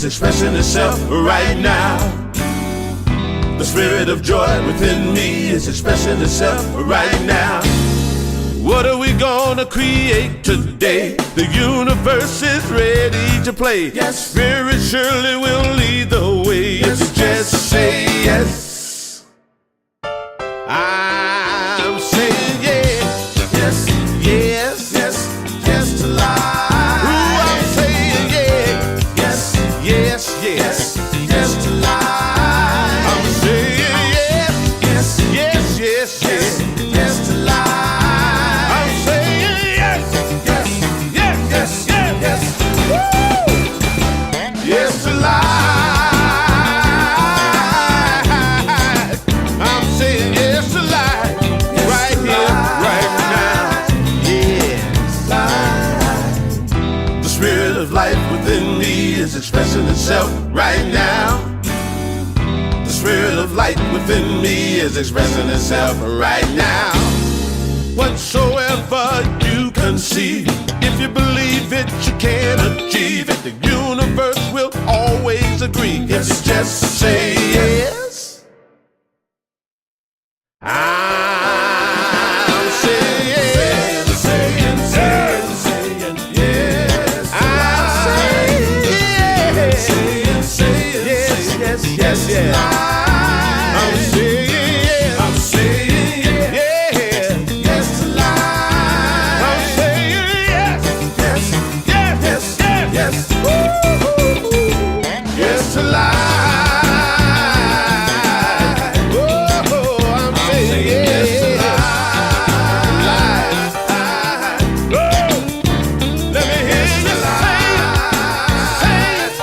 expressing itself right now. The spirit of joy within me is expressing itself right now. What are we gonna create today? The universe is ready to play. Yes, Spirit surely will lead the way. Yes, if you just say yes, I'm saying yes. Yes, yes, yes, yes to life. Ooh, I'm saying yes. Yes, yes, yes, yes to life. I'm saying yes. Yes, yes, yes, yes, yes to life. Yes to life. I'm saying yes to life. Yes right to here, life. Right now. Yes. The spirit of life within me is expressing itself right now. The spirit of light within me is expressing itself right now. Whatsoever you conceive, if you believe it, you can achieve it. The universe will always agree. If you just say yes, I'm saying yes. Saying yes. I'm saying yes. Saying yes, yes, yes. I'm saying yes. I'm saying yes. Yes to life. I'm saying yes. Yes, yes, yes, yes, yes. Yes to life. Oh, I'm saying yes to life. Oh, let me hear you say it, say it,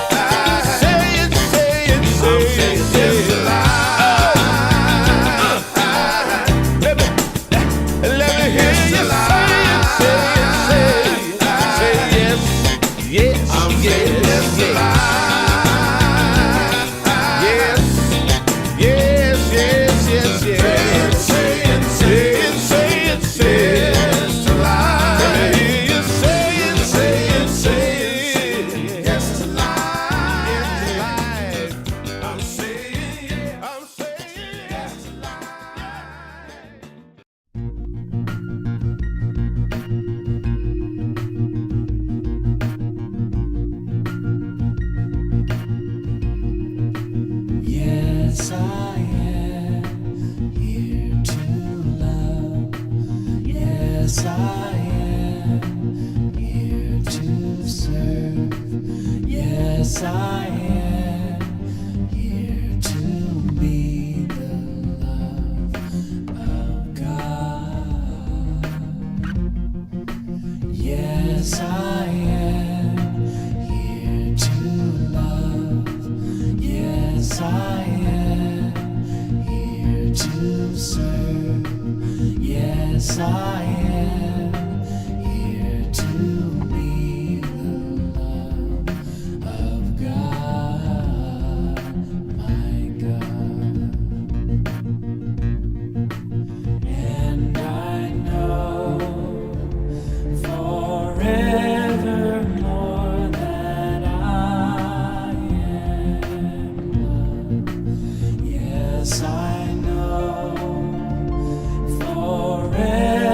say it, say it, say it, say it. Let me hear you say yes, yes, I'm saying yes to life. Yes, I am here to love. Yes, I am here to serve. Yes, I am here to be the love of God. Yes, I am here to love. Yes, I am here to serve. Yes, I am here to be the love of God, my God. And I know forevermore that I am loved. Yes, I know forevermore.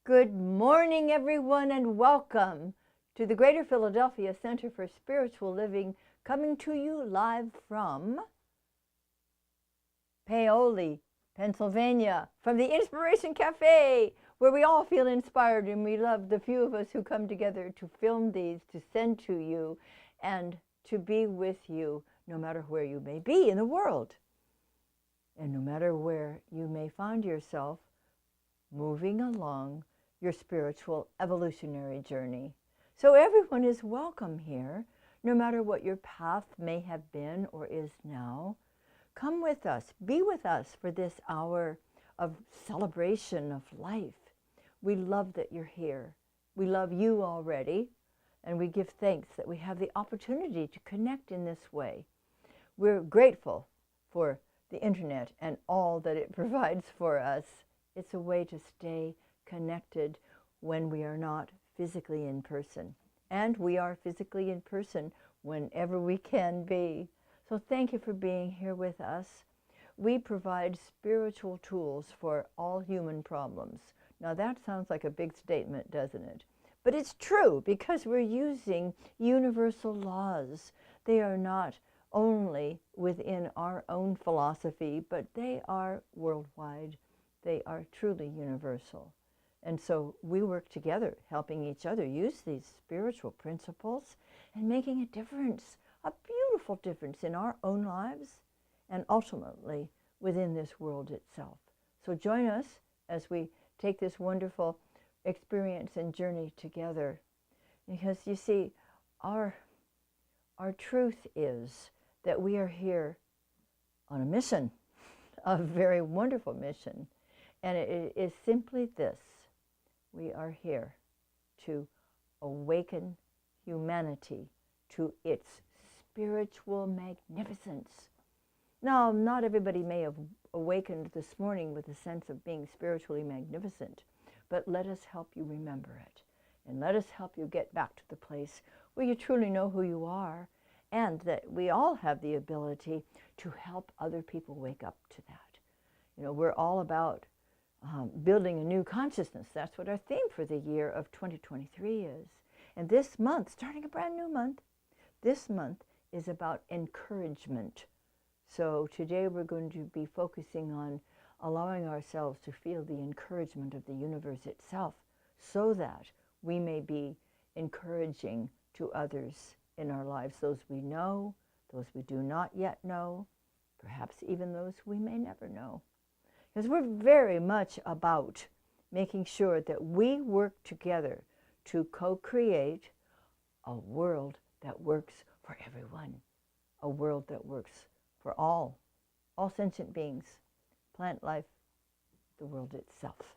Good morning, everyone, and welcome to the Greater Philadelphia Center for Spiritual Living, coming to you live from Paoli, Pennsylvania, from the Inspiration Cafe, where we all feel inspired, and we love the few of us who come together to film these, to send to you, and to be with you no matter where you may be in the world, and no matter where you may find yourself moving along your spiritual evolutionary journey. So everyone is welcome here, no matter what your path may have been or is now. Come with us, be with us for this hour of celebration of life. We love that you're here. We love you already, and we give thanks that we have the opportunity to connect in this way. We're grateful for the internet and all that it provides for us. It's a way to stay connected when we are not physically in person. And we are physically in person whenever we can be. So thank you for being here with us. We provide spiritual tools for all human problems. Now that sounds like a big statement, doesn't it? But it's true, because we're using universal laws. They are not only within our own philosophy, but they are worldwide. They are truly universal. And so we work together, helping each other use these spiritual principles and making a difference, a beautiful difference in our own lives and ultimately within this world itself. So join us as we take this wonderful experience and journey together. Because you see, our truth is that we are here on a mission, a very wonderful mission. And it is simply this: we are here to awaken humanity to its spiritual magnificence. Now, not everybody may have awakened this morning with a sense of being spiritually magnificent, but let us help you remember it. And let us help you get back to the place where you truly know who you are, and that we all have the ability to help other people wake up to that. You know, we're all about building a new consciousness. That's what our theme for the year of 2023 is. And this month, starting a brand new month, this month is about encouragement. So today we're going to be focusing on allowing ourselves to feel the encouragement of the universe itself, so that we may be encouraging to others in our lives, those we know, those we do not yet know, perhaps even those we may never know. Because we're very much about making sure that we work together to co-create a world that works for everyone, a world that works for all sentient beings, plant life, the world itself.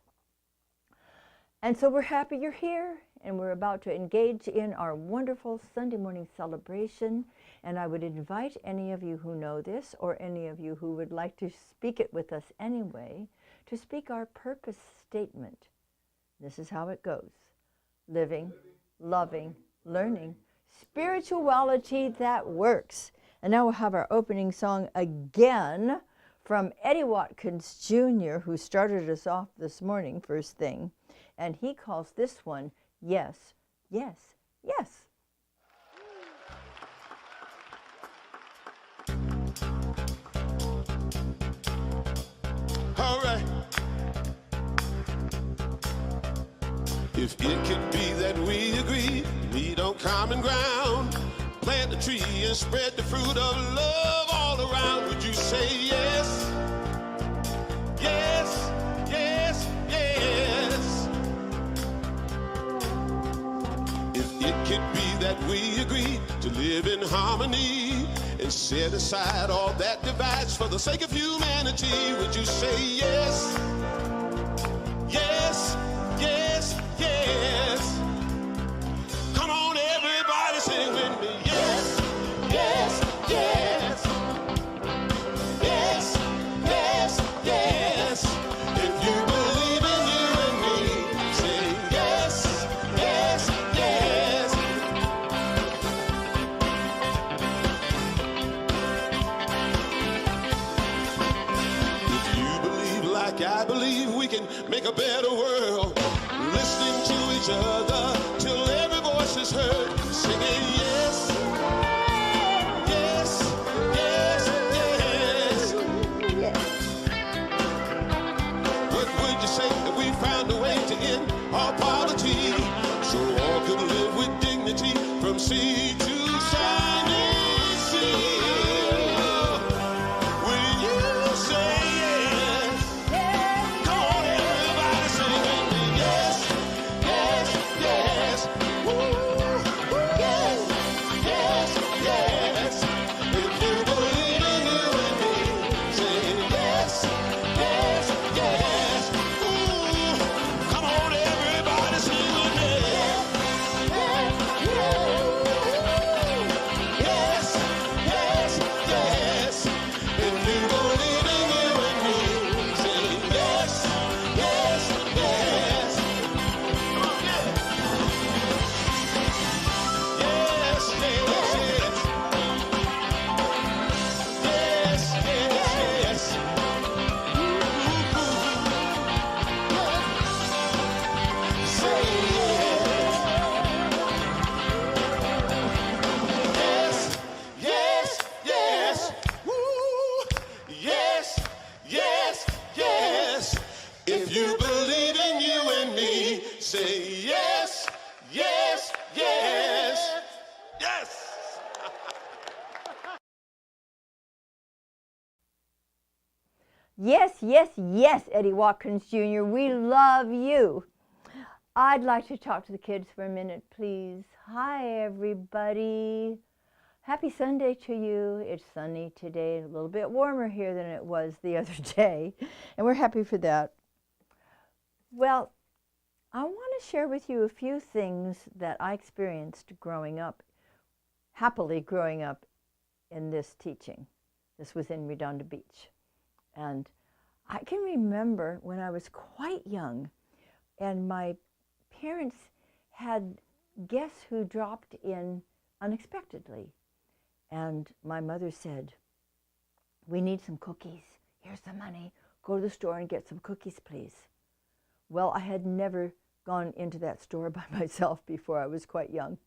And so we're happy you're here, and we're about to engage in our wonderful Sunday morning celebration. And I would invite any of you who know this, or any of you who would like to speak it with us anyway, to speak our purpose statement. This is how it goes: living, loving, learning, spirituality that works. And now we'll have our opening song again from Eddie Watkins Jr., who started us off this morning, first thing. And he calls this one, Yes, Yes, Yes. All right. If it could be that we agree, meet on common ground, plant a tree and spread the fruit of love all around, would you say yes? Yes, yes, yes. If it could be that we agree to live in harmony and set aside all that divides for the sake of humanity, would you say yes? Yes, yes, yes. Come on, everybody, sing with me. Yes, yes, yes. Yes, yes, yes. If you believe in you and me, say yes, yes, yes. If you believe like I believe, we can make a better world. Listen each other till every voice is heard singing yes, yes, yes, yes. What would you say if we found a way to end our poverty so all could live with dignity from sea to shining sea? Will you say yes? Come on, everybody sing with me. Yes, yes, yes. Woo, yes, yes, yes. If you believe in you and me, say yes, yes, yes. Ooh, come on, everybody sing with me. Yes, yes, yes. If you believe in you and me, say yes, yes, yes. Come on, yeah. Yes, yes, yes. Yes, yes, yes. Say yes, yes, yes. Woo. Yes, yes, yes. If you believe in you and me, say yes, yes, yes. Yes. Yes, yes, yes, Eddie Watkins Jr., we love you. I'd like to talk to the kids for a minute, please. Hi, everybody. Happy Sunday to you. It's sunny today, a little bit warmer here than it was the other day, and we're happy for that. Well, I want to share with you a few things that I experienced growing up, happily growing up in this teaching. This was in Redondo Beach. And I can remember when I was quite young and my parents had guests who dropped in unexpectedly. And my mother said, "We need some cookies. Here's the money. Go to the store and get some cookies, please." Well, I had never gone into that store by myself before. I was quite young.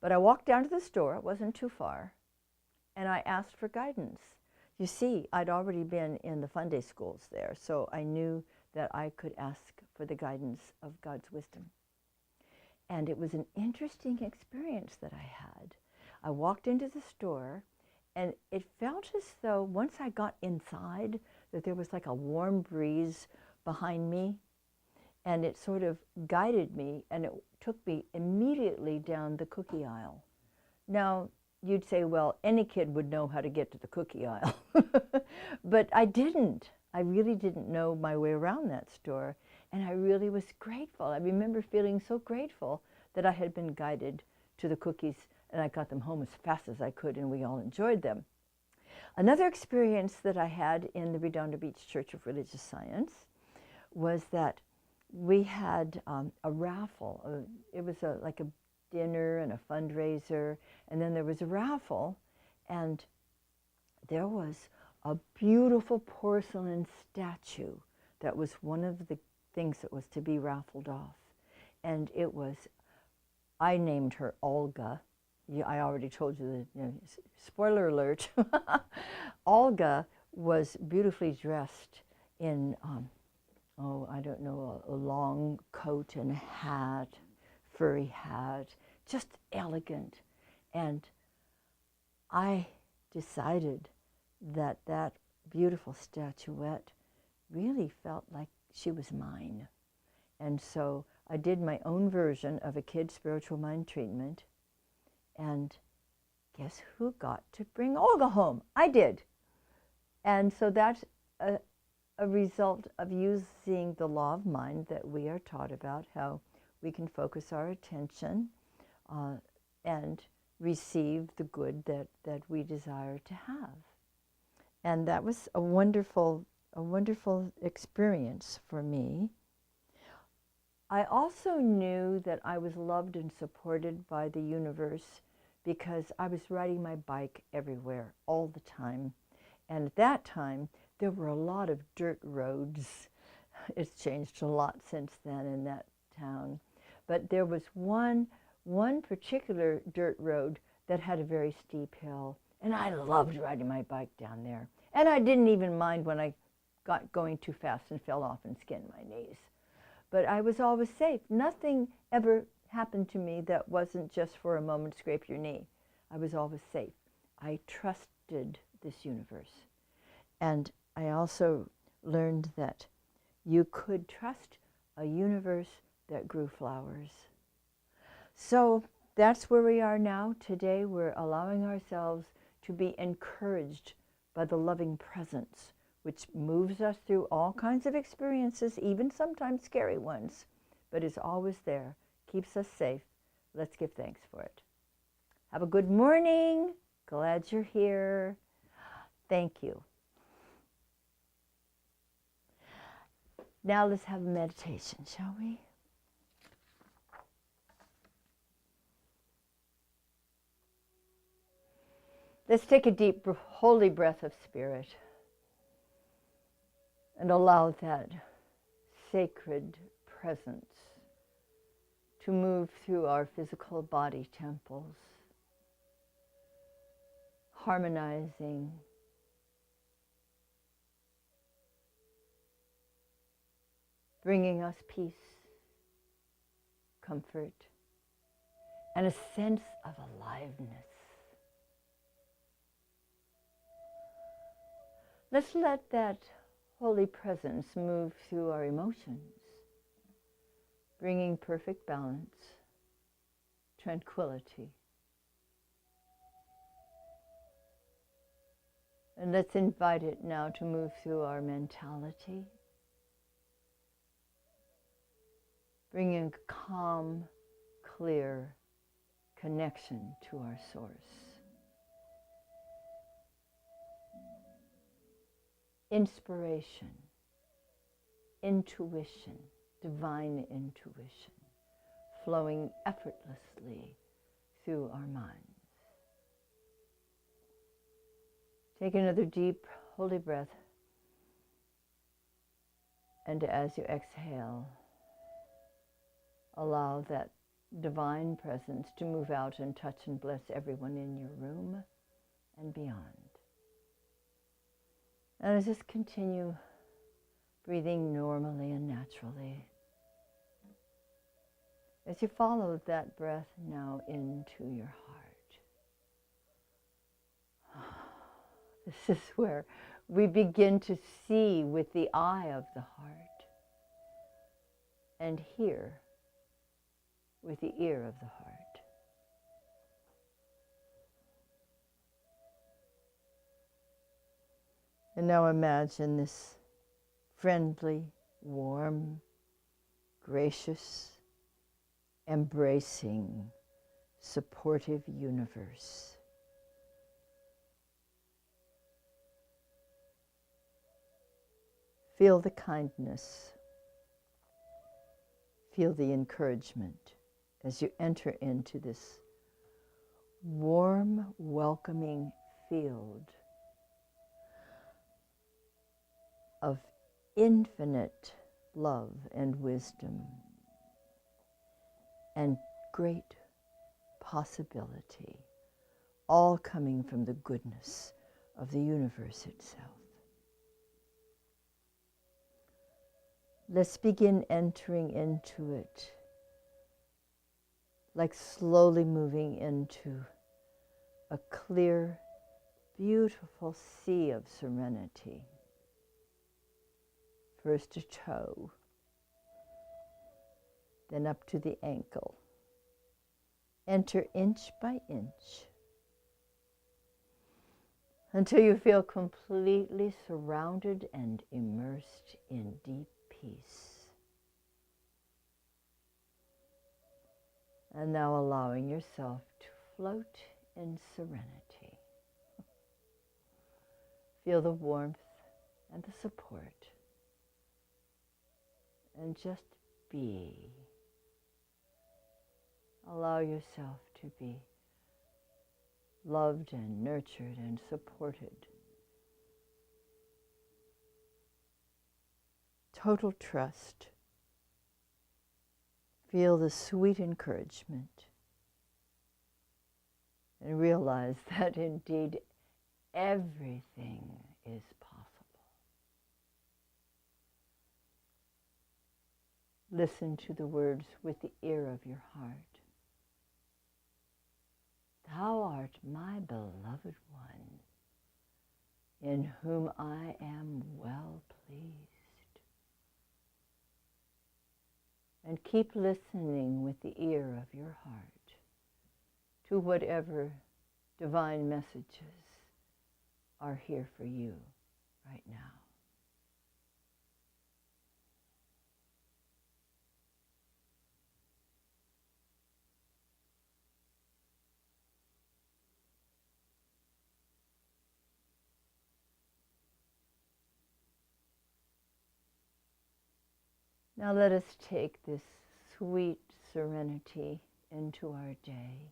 But I walked down to the store, it wasn't too far, and I asked for guidance. You see, I'd already been in the Sunday schools there, so I knew that I could ask for the guidance of God's wisdom. And it was an interesting experience that I had. I walked into the store, and it felt as though once I got inside that there was like a warm breeze behind me, and it sort of guided me, and it took me immediately down the cookie aisle. Now, you'd say, well, any kid would know how to get to the cookie aisle. But I didn't. I really didn't know my way around that store. And I really was grateful. I remember feeling so grateful that I had been guided to the cookies, and I got them home as fast as I could, and we all enjoyed them. Another experience that I had in the Redondo Beach Church of Religious Science was that we had a raffle. It was like a dinner and a fundraiser, and then there was a raffle, and there was a beautiful porcelain statue that was one of the things that was to be raffled off. And it was, I named her Olga. Yeah, I already told you the spoiler alert. Olga was beautifully dressed in, I don't know, a long coat and a hat, furry hat, just elegant. And I decided that that beautiful statuette really felt like she was mine. And so I did my own version of a kid's spiritual mind treatment. And guess who got to bring Olga home? I did. And so that's a result of using the law of mind that we are taught about, how we can focus our attention and receive the good that we desire to have. And that was a wonderful experience for me. I also knew that I was loved and supported by the universe because I was riding my bike everywhere all the time. And at that time, there were a lot of dirt roads. It's changed a lot since then in that town. But there was one particular dirt road that had a very steep hill, and I loved riding my bike down there. And I didn't even mind when I got going too fast and fell off and skinned my knees. But I was always safe. Nothing ever happened to me that wasn't just for a moment, scrape your knee. I was always safe. I trusted this universe. And I also learned that you could trust a universe that grew flowers. So that's where we are now. Today we're allowing ourselves to be encouraged by the loving presence, which moves us through all kinds of experiences, even sometimes scary ones, but is always there, keeps us safe. Let's give thanks for it. Have a good morning. Glad you're here. Thank you. Now let's have a meditation, shall we? Let's take a deep, holy breath of spirit and allow that sacred presence to move through our physical body temples, harmonizing, bringing us peace, comfort, and a sense of aliveness. Let's let that holy presence move through our emotions, bringing perfect balance, tranquility. And let's invite it now to move through our mentality, bringing calm, clear connection to our source. Inspiration, intuition, divine intuition, flowing effortlessly through our minds. Take another deep, holy breath, and as you exhale, allow that divine presence to move out and touch and bless everyone in your room and beyond. And just continue breathing normally and naturally as you follow that breath now into your heart. This is where we begin to see with the eye of the heart and hear with the ear of the heart. And now imagine this friendly, warm, gracious, embracing, supportive universe. Feel the kindness, feel the encouragement as you enter into this warm, welcoming field of infinite love and wisdom and great possibility, all coming from the goodness of the universe itself. Let's begin entering into it, like slowly moving into a clear, beautiful sea of serenity. First a toe, then up to the ankle. Enter inch by inch until you feel completely surrounded and immersed in deep peace. And now allowing yourself to float in serenity. Feel the warmth and the support. And just be. Allow yourself to be loved and nurtured and supported. Total trust. Feel the sweet encouragement and realize that indeed everything is possible. Listen to the words with the ear of your heart. Thou art my beloved one, in whom I am well pleased. And keep listening with the ear of your heart to whatever divine messages are here for you right now. Now let us take this sweet serenity into our day.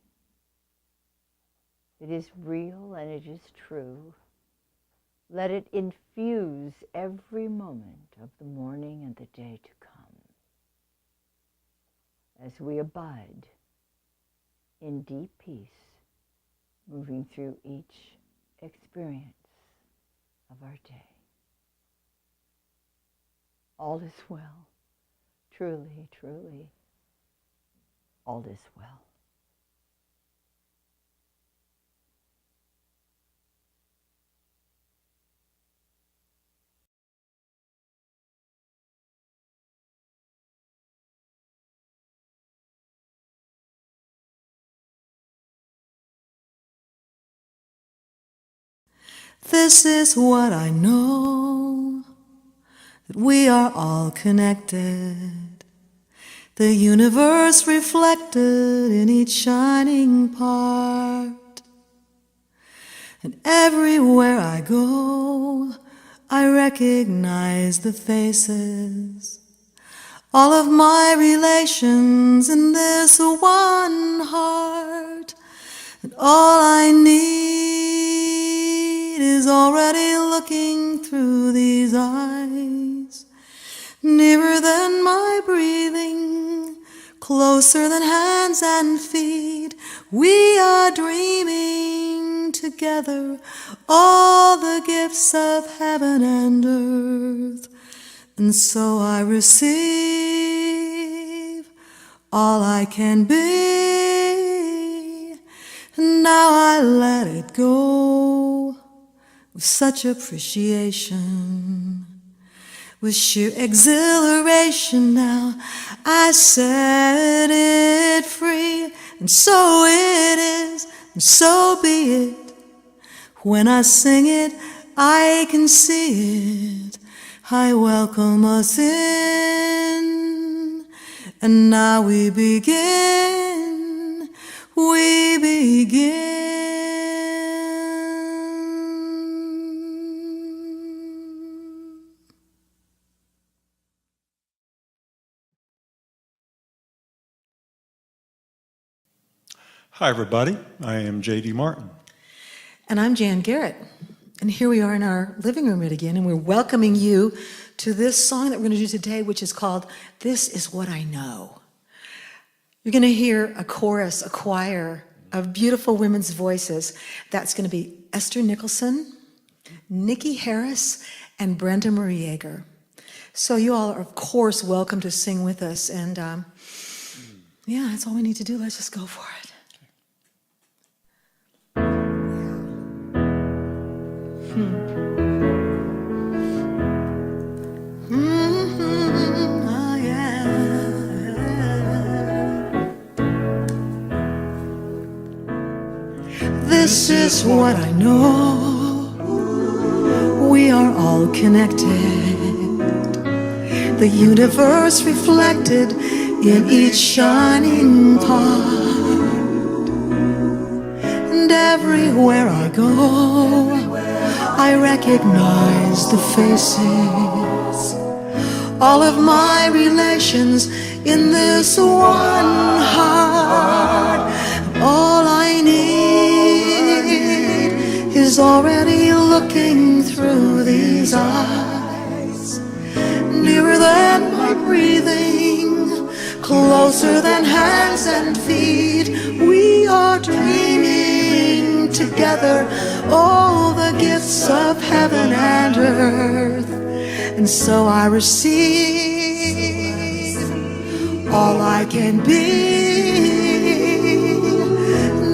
It is real and it is true. Let it infuse every moment of the morning and the day to come as we abide in deep peace, moving through each experience of our day. All is well. Truly, truly, all is well. This is what I know, that we are all connected. The universe reflected in each shining part. And everywhere I go, I recognize the faces. All of my relations in this one heart. And all I need is already looking through these eyes. Nearer than my breathing, closer than hands and feet, we are dreaming together all the gifts of heaven and earth. And so I receive all I can be, and now I let it go with such appreciation. With sheer exhilaration now I set it free, and so it is, and so be it. When I sing it, I can see it. I welcome us in, and now we begin, we begin. Hi, everybody. I am J.D. Martin. And I'm Jan Garrett. And here we are in our living room yet again, and we're welcoming you to this song that we're going to do today, which is called This Is What I Know. You're going to hear a chorus, a choir of beautiful women's voices. That's going to be Esther Nicholson, Nikki Harris, and Brenda Marie Yeager. So you all are, of course, welcome to sing with us. And yeah, that's all we need to do. Let's just go for it. Oh, yeah. This is what I know. We are all connected. The universe reflected in each shining part. And everywhere I go, I recognize the faces. All of my relations in this one heart. All I need is already looking through these eyes. Nearer than my breathing, closer than hands and feet. We are dreaming together all the gifts of heaven and earth. And so I receive all I can be.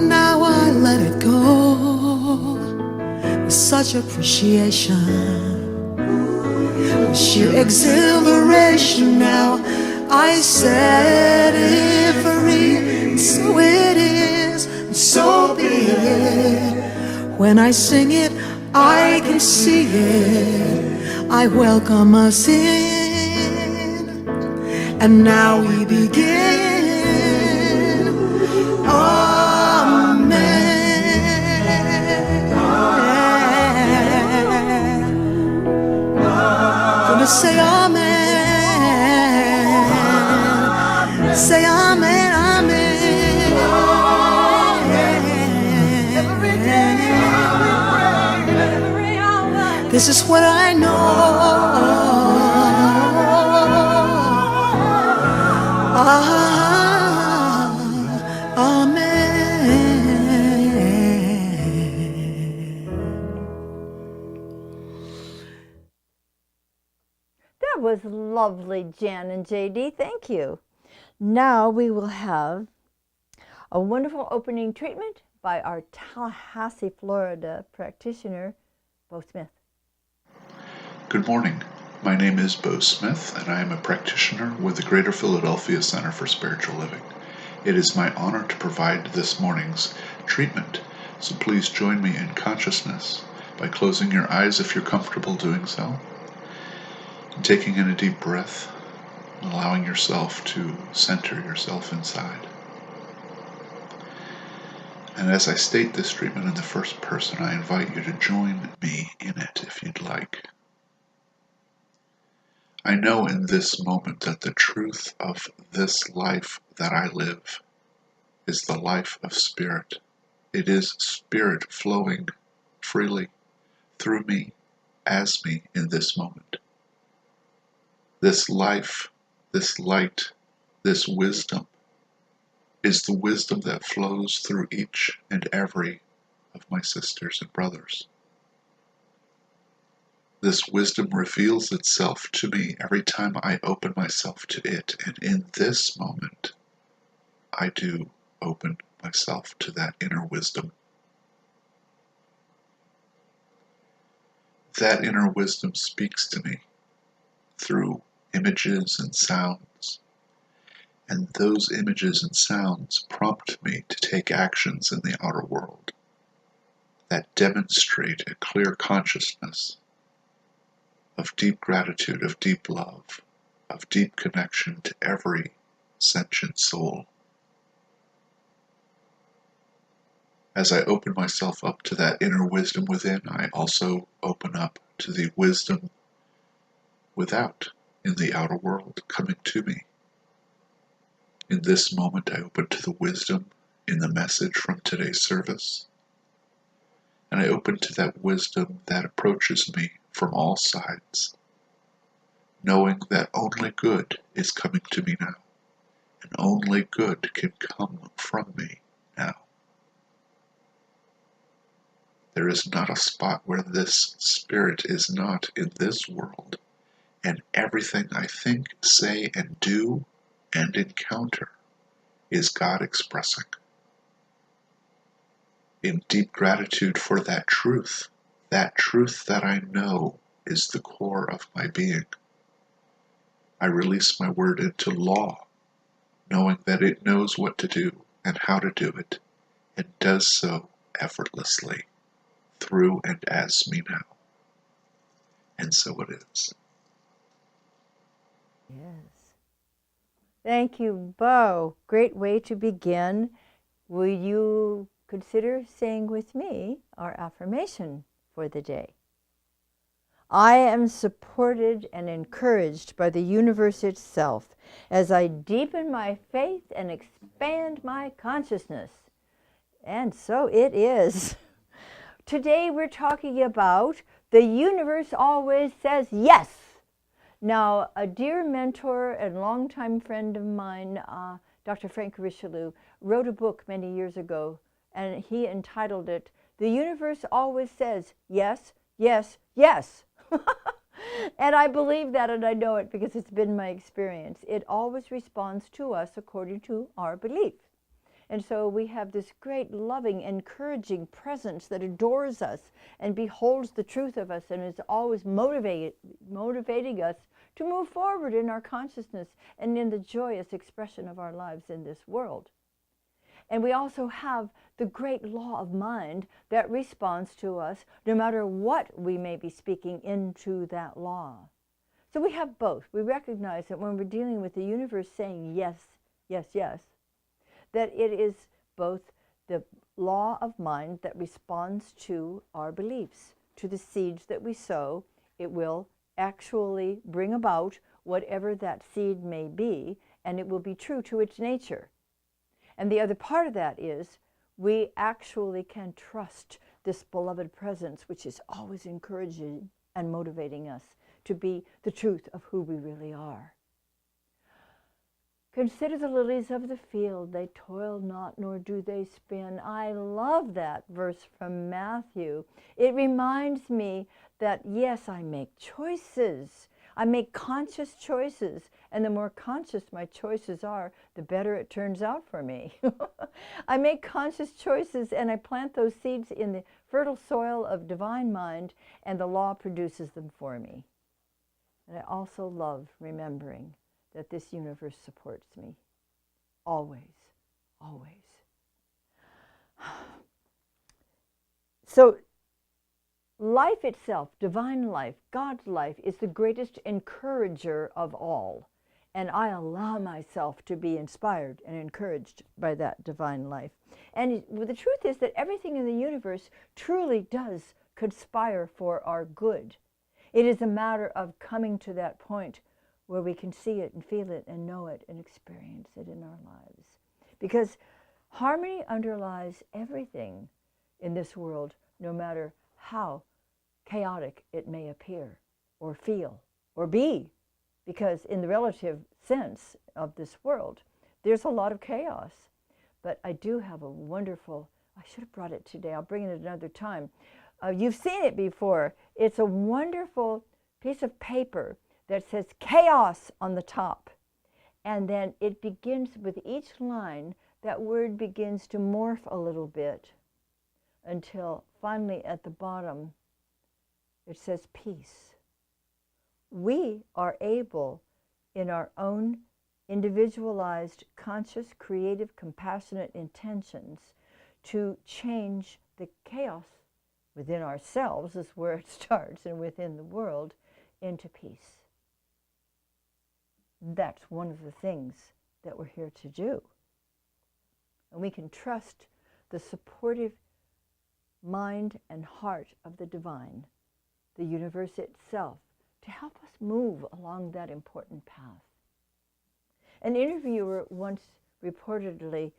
Now I let it go with such appreciation, with sheer exhilaration. Now I set it free, and so it is, and so be it. When I sing it, I can see it. I welcome us in, and now we begin. Amen. Gonna say amen. Say amen, amen. Every day we pray, every hour. This is what I know. That was lovely, Jan and JD. Thank you. Now we will have a wonderful opening treatment by our Tallahassee, Florida practitioner, Bo Smith. Good morning. My name is Bo Smith, and I am a practitioner with the Greater Philadelphia Center for Spiritual Living. It is my honor to provide this morning's treatment, so please join me in consciousness by closing your eyes if you're comfortable doing so, and taking in a deep breath, allowing yourself to center yourself inside. And as I state this treatment in the first person, I invite you to join me in it if you'd like. I know in this moment that the truth of this life that I live is the life of spirit. It is spirit flowing freely through me, as me in this moment. This life, this light, this wisdom is the wisdom that flows through each and every of my sisters and brothers. This wisdom reveals itself to me every time I open myself to it, and in this moment, I do open myself to that inner wisdom. That inner wisdom speaks to me through images and sounds, and those images and sounds prompt me to take actions in the outer world that demonstrate a clear consciousness of deep gratitude, of deep love, of deep connection to every sentient soul. As I open myself up to that inner wisdom within, I also open up to the wisdom without, in the outer world, coming to me. In this moment, I open to the wisdom in the message from today's service, and I open to that wisdom that approaches me from all sides, knowing that only good is coming to me now, and only good can come from me now. There is not a spot where this spirit is not in this world, and everything I think, say, and do, and encounter is God expressing. In deep gratitude for that truth that I know is the core of my being, I release my word into law, knowing that it knows what to do and how to do it, and does so effortlessly, through and as me now. And so it is. Yes. Thank you, Bo. Great way to begin. Will you consider saying with me our affirmation for the day? I am supported and encouraged by the universe itself as I deepen my faith and expand my consciousness. And so it is. Today we're talking about the universe always says yes. Now, a dear mentor and longtime friend of mine, Dr. Frank Richelieu, wrote a book many years ago, and he entitled it, "The Universe Always Says Yes, Yes, Yes." And I believe that, and I know it because it's been my experience. It always responds to us according to our belief. And so we have this great, loving, encouraging presence that adores us and beholds the truth of us and is always motivating us to move forward in our consciousness and in the joyous expression of our lives in this world. And we also have the great law of mind that responds to us no matter what we may be speaking into that law. So we have both. We recognize that when we're dealing with the universe saying yes, yes, yes, that it is both the law of mind that responds to our beliefs, to the seeds that we sow. It will actually bring about whatever that seed may be, and it will be true to its nature. And the other part of that is we actually can trust this beloved presence, which is always encouraging and motivating us to be the truth of who we really are. Consider the lilies of the field, they toil not, nor do they spin. I love that verse from Matthew. It reminds me that, yes, I make choices. I make conscious choices, and the more conscious my choices are, the better it turns out for me. I make conscious choices, and I plant those seeds in the fertile soil of divine mind, and the law produces them for me. And I also love remembering that this universe supports me. Always, always. So life itself, divine life, God's life, is the greatest encourager of all. And I allow myself to be inspired and encouraged by that divine life. And the truth is that everything in the universe truly does conspire for our good. It is a matter of coming to that point where we can see it and feel it and know it and experience it in our lives. Because harmony underlies everything in this world, no matter how chaotic it may appear or feel or be. Because in the relative sense of this world, there's a lot of chaos. But I do have a wonderful, I should have brought it today, I'll bring it another time. You've seen it before. It's a wonderful piece of paper that says chaos on the top. And then it begins with each line, that word begins to morph a little bit until finally at the bottom it says peace. We are able, in our own individualized, conscious, creative, compassionate intentions, to change the chaos within ourselves, is where it starts, and within the world, into peace. That's one of the things that we're here to do. And we can trust the supportive mind and heart of the divine, the universe itself, to help us move along that important path. An interviewer once reportedly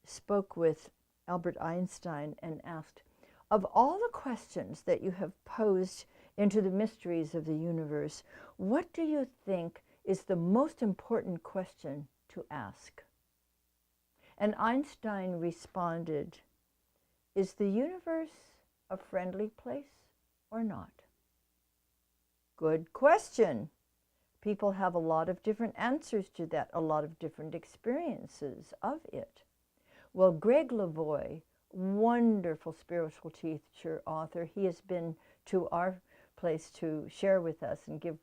spoke with Albert Einstein and asked, of all the questions that you have posed into the mysteries of the universe, what do you think is the most important question to ask? And Einstein responded, is the universe a friendly place or not? Good question. People have a lot of different answers to that, a lot of different experiences of it. Well, Greg Lavoie, wonderful spiritual teacher, author, he has been to our place to share with us and give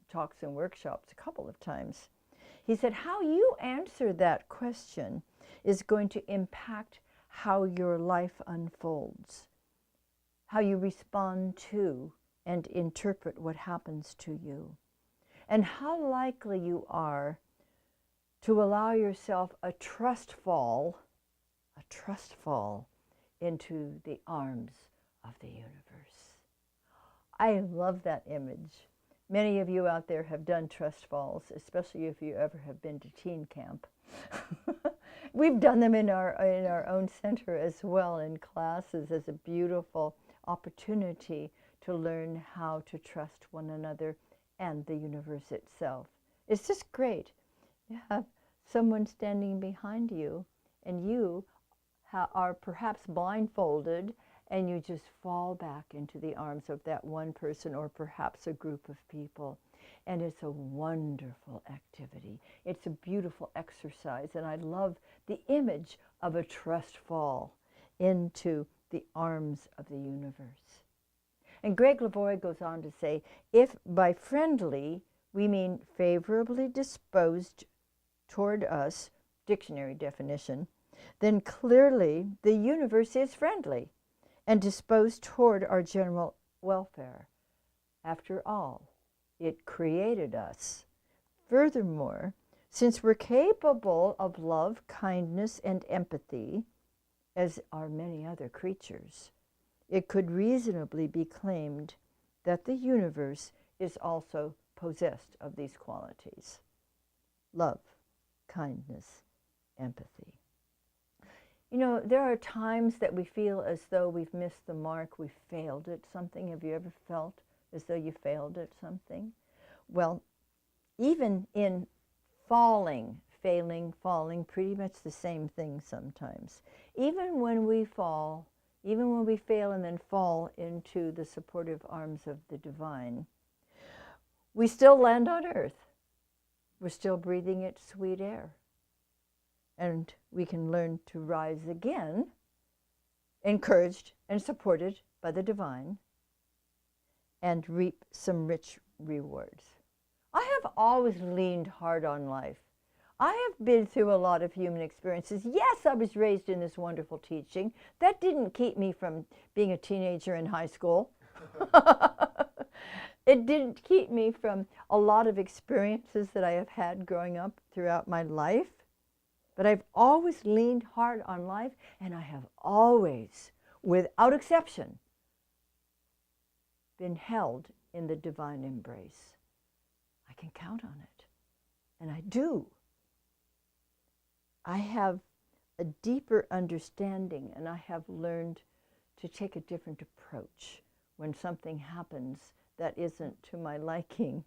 talks and workshops a couple of times. He said, how you answer that question is going to impact how your life unfolds, how you respond to and interpret what happens to you, and how likely you are to allow yourself a trust fall into the arms of the universe. I love that image. Many of you out there have done trust falls, especially if you ever have been to teen camp. We've done them in our own center as well in classes as a beautiful opportunity to learn how to trust one another and the universe itself. It's just great. You have someone standing behind you, and you are perhaps blindfolded, and you just fall back into the arms of that one person or perhaps a group of people. And it's a wonderful activity. It's a beautiful exercise, and I love the image of a trust fall into the arms of the universe. And Greg Lavoie goes on to say, if by friendly we mean favorably disposed toward us, dictionary definition, then clearly the universe is friendly and disposed toward our general welfare. After all, it created us. Furthermore, since we're capable of love, kindness, and empathy, as are many other creatures, it could reasonably be claimed that the universe is also possessed of these qualities: love, kindness, empathy. You know, there are times that we feel as though we've missed the mark, we've failed at something. Have you ever felt as though you failed at something? Well, even in failing, falling, pretty much the same thing sometimes. Even when we fall, even when we fail and then fall into the supportive arms of the divine, we still land on earth. We're still breathing its sweet air. And we can learn to rise again, encouraged and supported by the divine, and reap some rich rewards. I have always leaned hard on life. I have been through a lot of human experiences. Yes, I was raised in this wonderful teaching. That didn't keep me from being a teenager in high school. It didn't keep me from a lot of experiences that I have had growing up throughout my life. But I've always leaned hard on life, and I have always, without exception, been held in the divine embrace. I can count on it, and I do. I have a deeper understanding, and I have learned to take a different approach when something happens that isn't to my liking.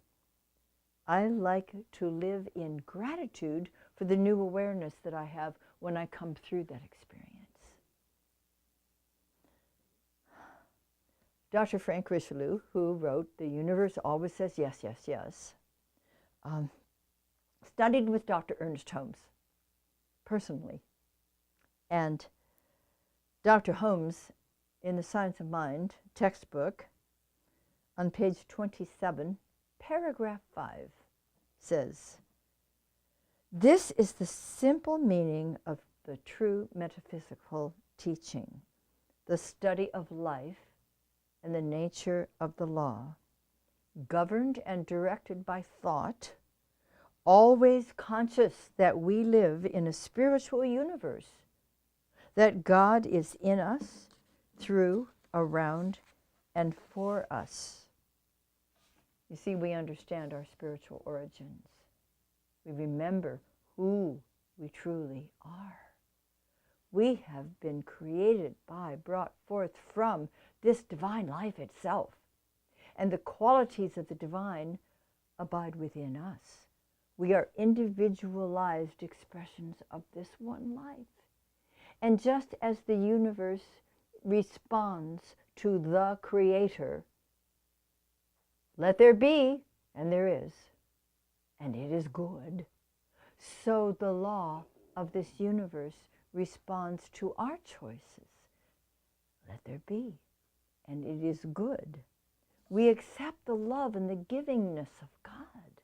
I like to live in gratitude for the new awareness that I have when I come through that experience. Dr. Frank Richelieu, who wrote The Universe Always Says Yes, Yes, Yes, studied with Dr. Ernest Holmes personally. And Dr. Holmes, in the Science of Mind textbook, on page 27, paragraph 5, says, "This is the simple meaning of the true metaphysical teaching, the study of life and the nature of the law, governed and directed by thought, always conscious that we live in a spiritual universe, that God is in us, through, around, and for us." You see, we understand our spiritual origins. We remember who we truly are. We have been created by, brought forth from this divine life itself. And the qualities of the divine abide within us. We are individualized expressions of this one life. And just as the universe responds to the Creator, let there be, and there is, and it is good, so the law of this universe responds to our choices. Let there be, and it is good. We accept the love and the givingness of God,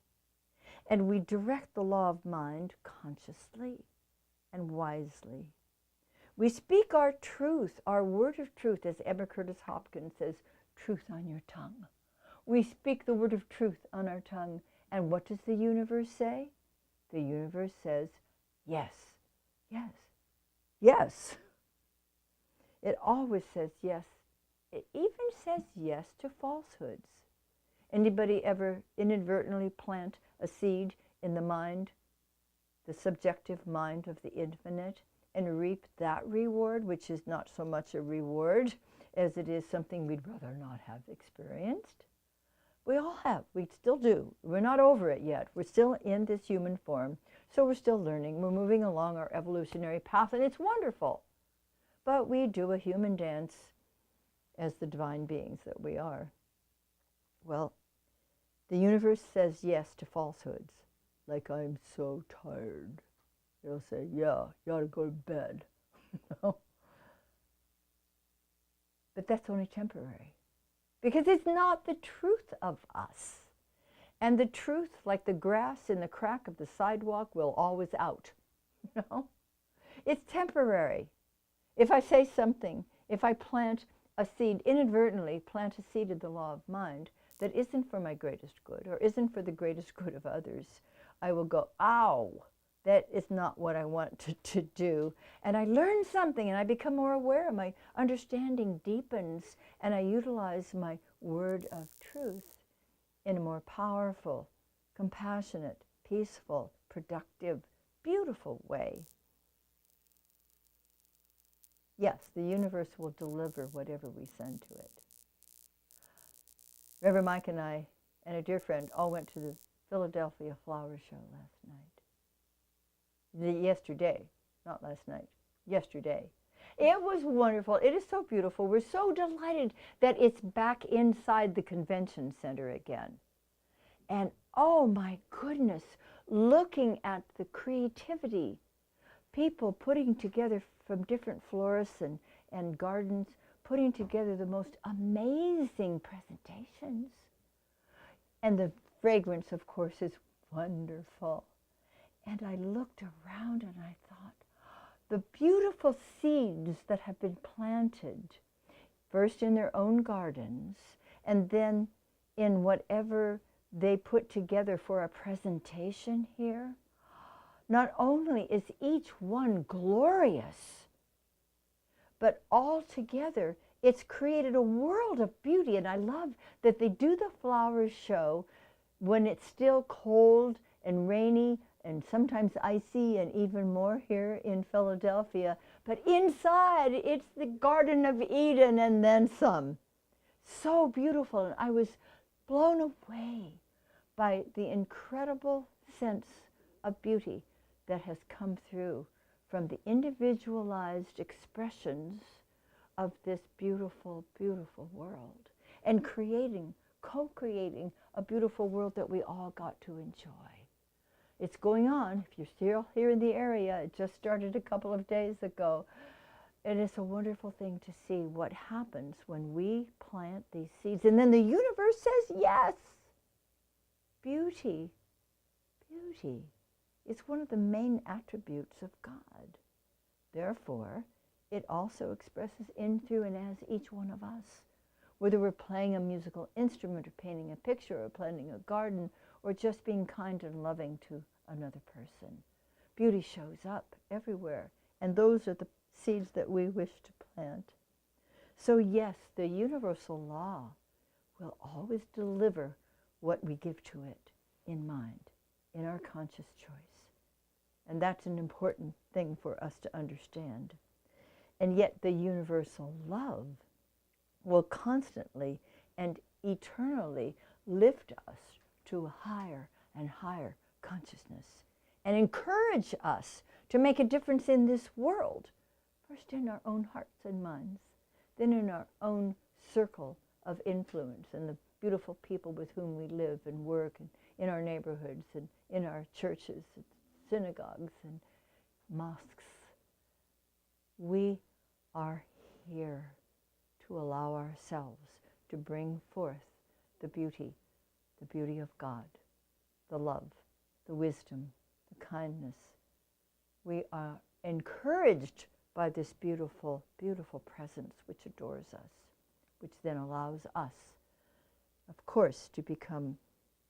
and we direct the law of mind consciously and wisely. We speak our truth, our word of truth, as Emma Curtis Hopkins says, truth on your tongue. We speak the word of truth on our tongue, and what does the universe say? The universe says, yes, yes, yes. It always says yes. It even says yes to falsehoods. Anybody ever inadvertently plant a seed in the mind, the subjective mind of the infinite, and reap that reward, which is not so much a reward as it is something we'd rather not have experienced? We all have. We still do. We're not over it yet. We're still in this human form. So we're still learning. We're moving along our evolutionary path, and it's wonderful. But we do a human dance as the divine beings that we are. Well, the universe says yes to falsehoods. Like, I'm so tired. It'll say, yeah, you ought to go to bed. But that's only temporary. Because it's not the truth of us. And the truth, like the grass in the crack of the sidewalk, will always out. It's temporary. If I say something, if I plant a seed, inadvertently plant a seed in the law of mind that isn't for my greatest good or isn't for the greatest good of others, I will go, ow, that is not what I want to do. And I learn something and I become more aware. My understanding deepens and I utilize my word of truth in a more powerful, compassionate, peaceful, productive, beautiful way. Yes, the universe will deliver whatever we send to it. Reverend Mike and I and a dear friend all went to the Philadelphia Flower Show last night. Yesterday, not last night, yesterday. It was wonderful. It is so beautiful. We're so delighted that it's back inside the convention center again. And oh my goodness, looking at the creativity, people putting together from different florists and gardens, putting together the most amazing presentations. And the fragrance, of course, is wonderful. And I looked around and I thought, the beautiful seeds that have been planted, first in their own gardens, and then in whatever they put together for a presentation here, not only is each one glorious, but all together it's created a world of beauty. And I love that they do the flower show when it's still cold and rainy and sometimes icy and even more here in Philadelphia. But inside, it's the Garden of Eden and then some. So beautiful. And I was blown away by the incredible sense of beauty that has come through from the individualized expressions of this beautiful, beautiful world, and co-creating a beautiful world that we all got to enjoy. It's going on. If you're still here in the area, it just started a couple of days ago. And it's a wonderful thing to see what happens when we plant these seeds. And then the universe says yes. Beauty. Beauty. It's one of the main attributes of God. Therefore, it also expresses in, through, and as each one of us. Whether we're playing a musical instrument or painting a picture or planting a garden or just being kind and loving to another person. Beauty shows up everywhere. And those are the seeds that we wish to plant. So yes, the universal law will always deliver what we give to it in mind, in our conscious choice. And that's an important thing for us to understand. And yet the universal love will constantly and eternally lift us to a higher and higher consciousness and encourage us to make a difference in this world, first in our own hearts and minds, then in our own circle of influence and the beautiful people with whom we live and work, and in our neighborhoods and in our churches and synagogues and mosques. We are here to allow ourselves to bring forth the beauty of God, the love, the wisdom, the kindness. We are encouraged by this beautiful, beautiful presence which adores us, which then allows us, of course, to become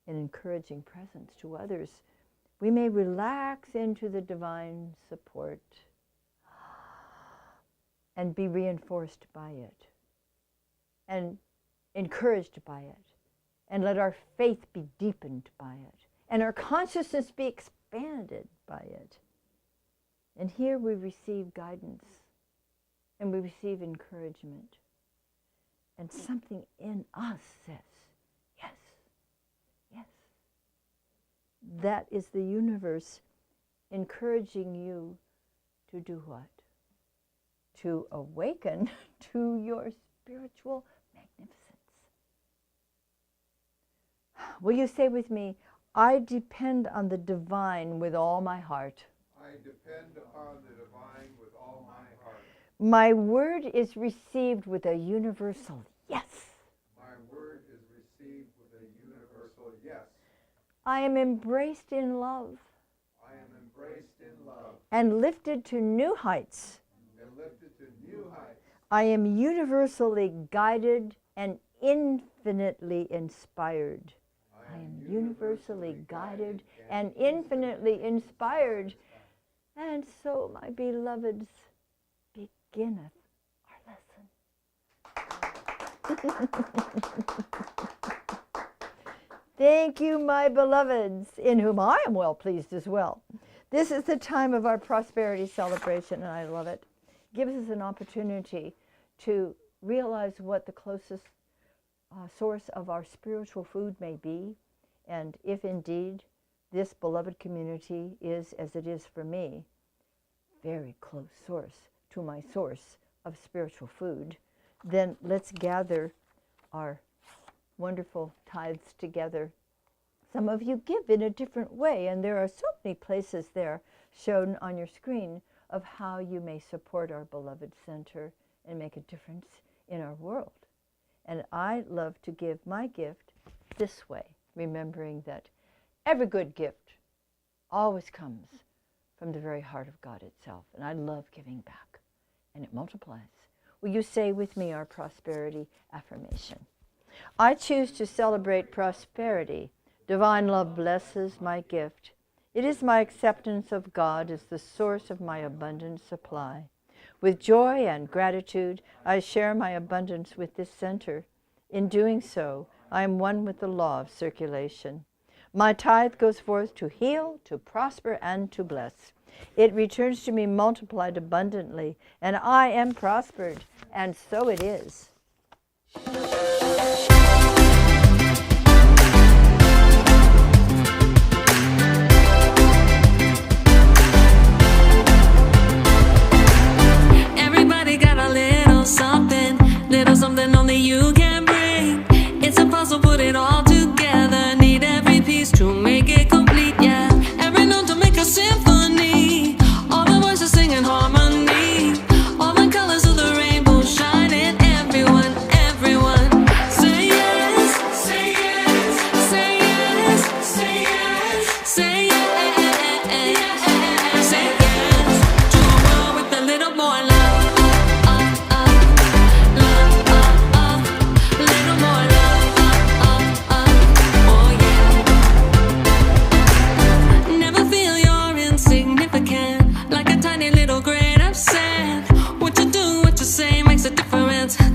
an encouraging presence to others. We may relax into the divine support and be reinforced by it and encouraged by it, and let our faith be deepened by it, and our consciousness be expanded by it. And here we receive guidance, and we receive encouragement, and something in us says, yes, that is the universe encouraging you to do what? To awaken to your spiritual magnificence. Will you say with me, I depend on the divine with all my heart. I depend upon the divine with all my heart. My word is received with a universal yes. My word is received with a universal yes. I am embraced in love I am embraced in love and lifted to new heights. and lifted to new heights. I am universally guided and infinitely inspired. I am universally guided and infinitely inspired. And so, my beloveds, beginneth our lesson. Thank you, my beloveds, in whom I am well pleased as well. This is the time of our prosperity celebration, and I love it. It gives us an opportunity to realize what the closest source of our spiritual food may be, and if indeed this beloved community is, as it is for me, very close source to my source of spiritual food, then let's gather our wonderful tithes together. Some of you give in a different way, and there are so many places there shown on your screen of how you may support our beloved center and make a difference in our world. And I love to give my gift this way, remembering that every good gift always comes from the very heart of God itself. And I love giving back, and it multiplies. Will you say with me our prosperity affirmation? I choose to celebrate prosperity. Divine love blesses my gift. It is my acceptance of God as the source of my abundant supply. With joy and gratitude, I share my abundance with this center. In doing so, I am one with the law of circulation. My tithe goes forth to heal, to prosper, and to bless. It returns to me multiplied abundantly, and I am prospered, and so it is. Everybody got a little something only you can bring. It's impossible to put it all together. Need every piece to make it complete, yeah. Every note to make a symphony. All the voices singing harmony. All the colors of the rainbow shining. Everyone, everyone. Say yes, say yes, say yes, say yes, say yes, say yes to a world with a little more love.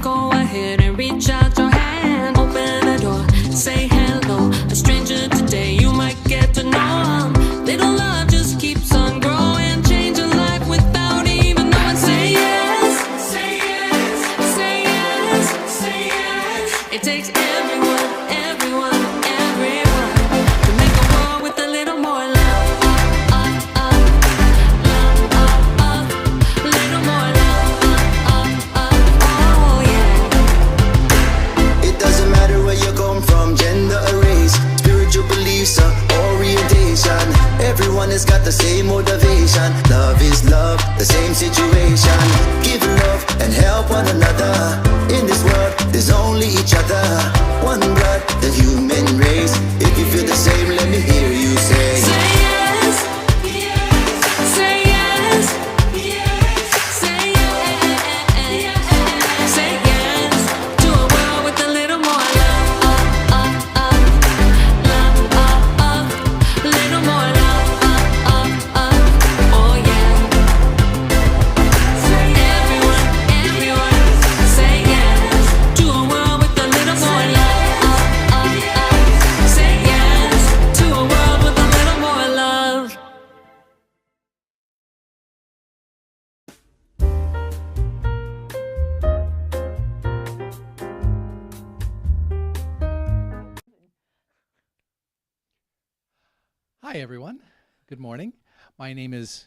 Go ahead and reach out your hand. Open the door, say hello. A stranger today, you might get to know him. Little love just keeps on growing, changing life without even knowing. Say yes, say yes, say yes, say yes. It takes everyone, everyone, everyone to make a world with a little more love. Little more love. Oh yeah. It doesn't matter where you come from, gender or race, spiritual beliefs or orientation. Everyone has got the same motivation. Love is love, the same situation. Give love and help one another. In this world, there's only each other. One blood, the human race. If you feel the same, let me hear you say. Say yes, say yes, say yes, say yes to a world with a little more love, little more love, oh yeah. Everyone, everyone, say yes to a world with a little more love, Hi, everyone. Good morning. My name is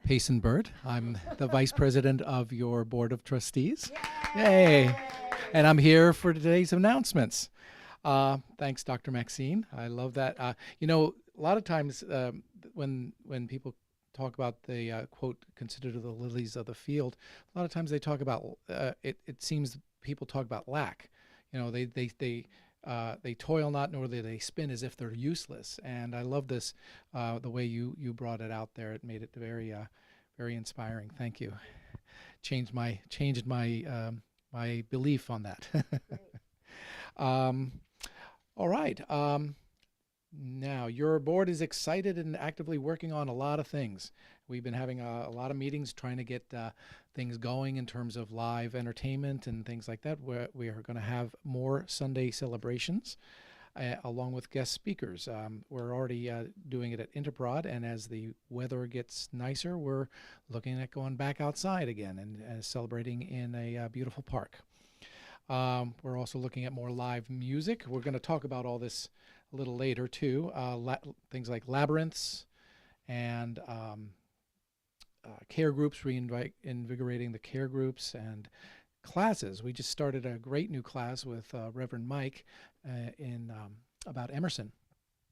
Payson Bird. I'm the Vice President of your Board of Trustees. Yay! And I'm here for today's announcements. Thanks, Dr. Maxine. I love that. A lot of times when people talk about the quote, consider the lilies of the field, a lot of times they talk about, it seems people talk about lack. They toil not, nor do they spin as if they're useless. And I love this, the way you brought it out there. It made it very, very inspiring. Thank you. Changed my my belief on that. All right. Now, your board is excited and actively working on a lot of things. We've been having a lot of meetings trying to get things going in terms of live entertainment and things like that. We are going to have more Sunday celebrations along with guest speakers. We're already doing it at Interprod, and as the weather gets nicer, we're looking at going back outside again and celebrating in a beautiful park. We're also looking at more live music. We're going to talk about all this a little later too. Things like labyrinths and care groups, reinvigorating the care groups, and classes. We just started a great new class with Reverend Mike about Emerson,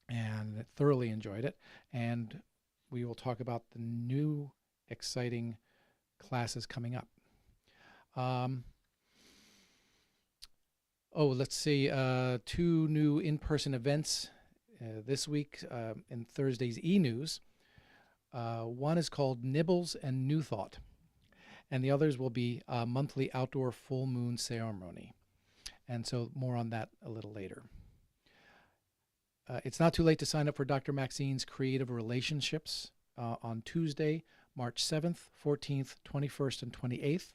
and thoroughly enjoyed it. And we will talk about the new exciting classes coming up. Let's see, 2 new in-person events this week in Thursday's e-news. One is called Nibbles and New Thought, and the others will be a monthly outdoor full moon ceremony. And so more on that a little later. It's not too late to sign up for Dr. Maxine's Creative Relationships on Tuesday, March 7th, 14th, 21st, and 28th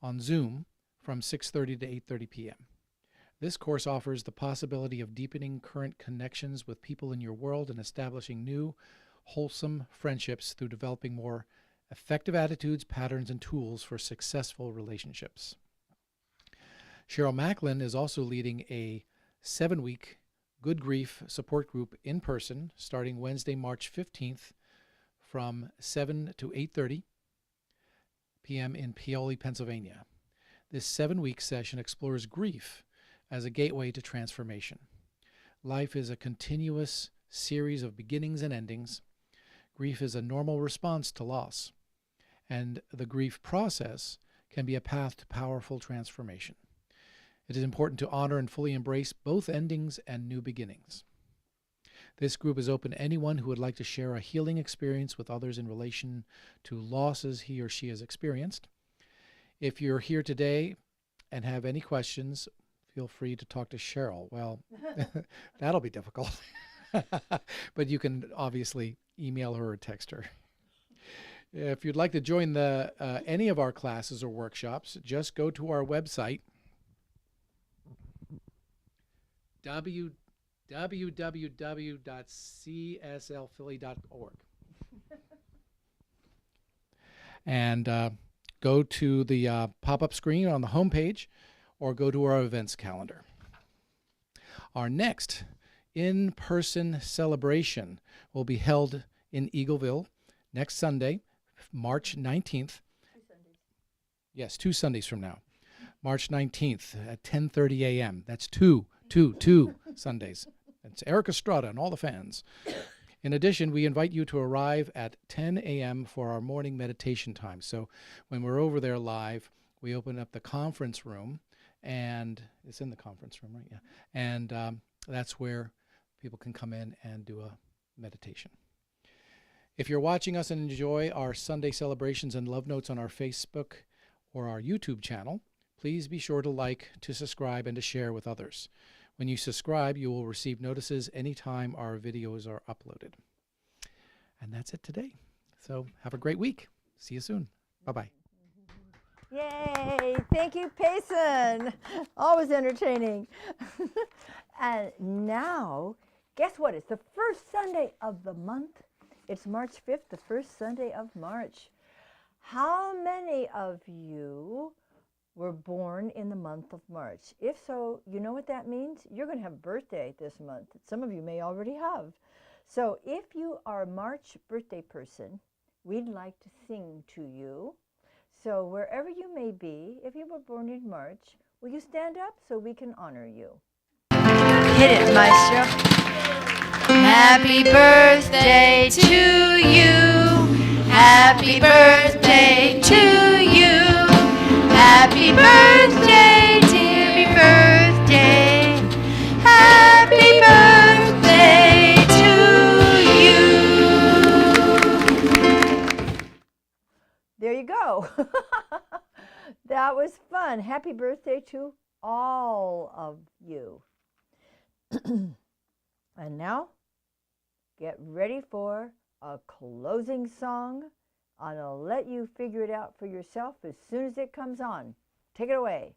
on Zoom from 6:30 to 8:30 p.m. This course offers the possibility of deepening current connections with people in your world and establishing new, wholesome friendships through developing more effective attitudes, patterns, and tools for successful relationships. Cheryl Macklin is also leading a 7-week Good Grief support group in person starting Wednesday, March 15th from 7 to 8:30 p.m. in Paoli, Pennsylvania. This 7-week session explores grief as a gateway to transformation. Life is a continuous series of beginnings and endings. Grief is a normal response to loss, and the grief process can be a path to powerful transformation. It is important to honor and fully embrace both endings and new beginnings. This group is open to anyone who would like to share a healing experience with others in relation to losses he or she has experienced. If you're here today and have any questions, feel free to talk to Cheryl. Well, that'll be difficult. But you can obviously email her or text her. If you'd like to join any of our classes or workshops, just go to our website, www.cslphilly.org. And go to the pop-up screen on the homepage or go to our events calendar. Our next in-person celebration will be held in Eagleville next Sunday, March 19th. 2 Sundays. Yes, 2 Sundays from now. March 19th at 10:30 a.m. That's two Sundays. That's Eric Estrada and all the fans. In addition, we invite you to arrive at 10 a.m. for our morning meditation time. So when we're over there live, we open up the conference room, and it's in the conference room, right? Yeah. And that's where people can come in and do a meditation. If you're watching us and enjoy our Sunday celebrations and love notes on our Facebook or our YouTube channel, please be sure to like, to subscribe, and to share with others. When you subscribe, you will receive notices anytime our videos are uploaded. And that's it today. So have a great week. See you soon. Bye-bye. Yay! Thank you, Payson. Always entertaining. And now, guess what? It's the first Sunday of the month. It's March 5th, the first Sunday of March. How many of you were born in the month of March. If so, you know what that means? You're going to have a birthday this month. Some of you may already have. So if you are a March birthday person, we'd like to sing to you. So wherever you may be, if you were born in March, will you stand up so we can honor you? Hit it, Maestro. Happy birthday to you. Happy birthday to you. Happy birthday, dear birthday. Happy birthday to you. There you go. That was fun. Happy birthday to all of you. And now, get ready for a closing song. I'll let you figure it out for yourself as soon as it comes on. Take it away.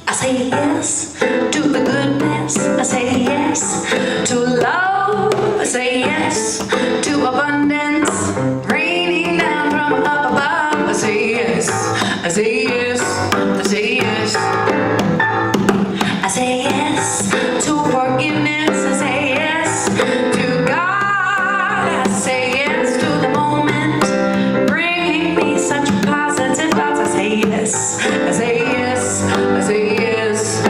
I say yes to the goodness. I say yes to love. I say yes to abundance raining down from up above. I say yes. I say yes. I say yes. I say yes to forgiveness. I say yes to God. I say yes to the moment bringing me such positive thoughts. I say yes. I say yes. I say yes.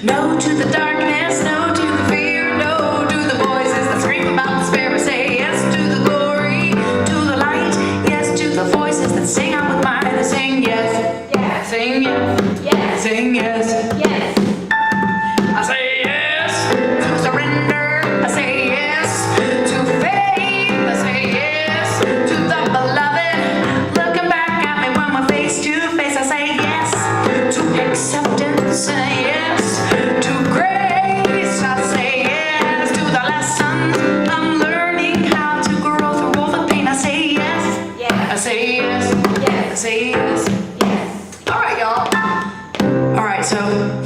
No to the darkness, no to the fear, no to the voices that scream about despair. I say yes to the glory, to the light, yes to the voices that sing out with mine. I sing yes, yes, sing yes, yes, sing yes, yes. I say yes to surrender. I say yes to faith. I say yes to the beloved looking back at me when we're face to face. I say yes to acceptance. I say yes to grace. I say yes to the lessons I'm learning how to grow through all the pain. I say yes, yes. I say yes, yes. I say yes, yes. All right, y'all. All right, so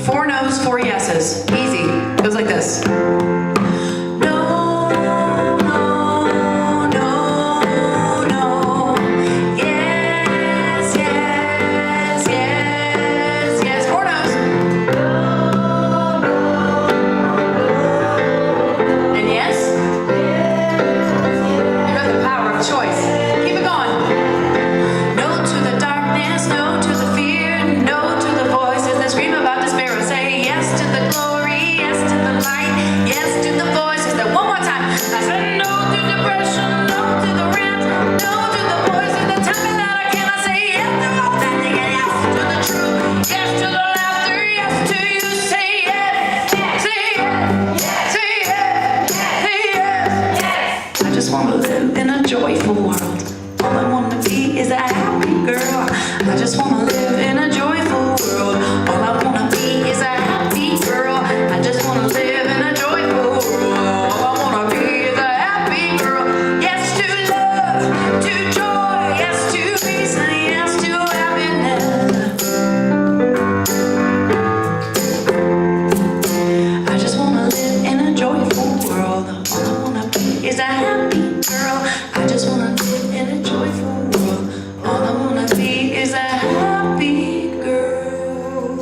4 no's, 4 yeses. Easy. Goes like this. No, no, no, no. Yes, yes, yes, yes. 4 no's. And yes? You have the power of choice. Keep it going. No to the darkness, no to the fear, no to the voices that scream about despair. I say yes to the glory, yes to the light, yes to the voices that one more time. I said no to depression, no to the rant, no to the voices that tell me that I can't. I say yes to authentic and yes to the truth, yes to the laughter, yes to you. Say yes, say yes, say yes, say yes. I just want to live in a joyful world. All I want to be is a happy girl. I just want to live in a joyful world. All I want to be is a happy girl. I just want to live in a joyful world. All I want to be is a happy girl. Yes to love, to joy, yes to peace, and yes to happiness. I just want to live in a joyful world. All I want to be is a happy girl. I just want to live in a joyful world. All I want to be is a happy girl.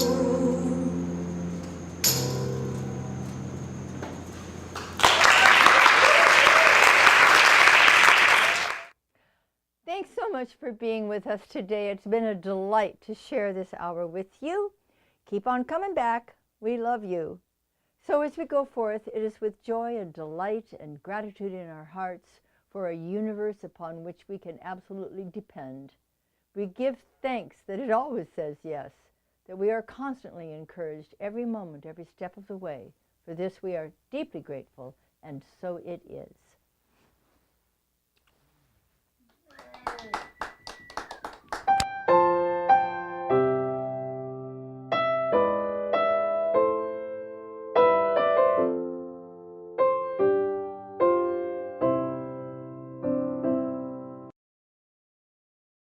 Thanks so much for being with us today. It's been a delight to share this hour with you. Keep on coming back. We love you. So as we go forth, it is with joy and delight and gratitude in our hearts for a universe upon which we can absolutely depend. We give thanks that it always says yes, that we are constantly encouraged every moment, every step of the way. For this we are deeply grateful, and so it is.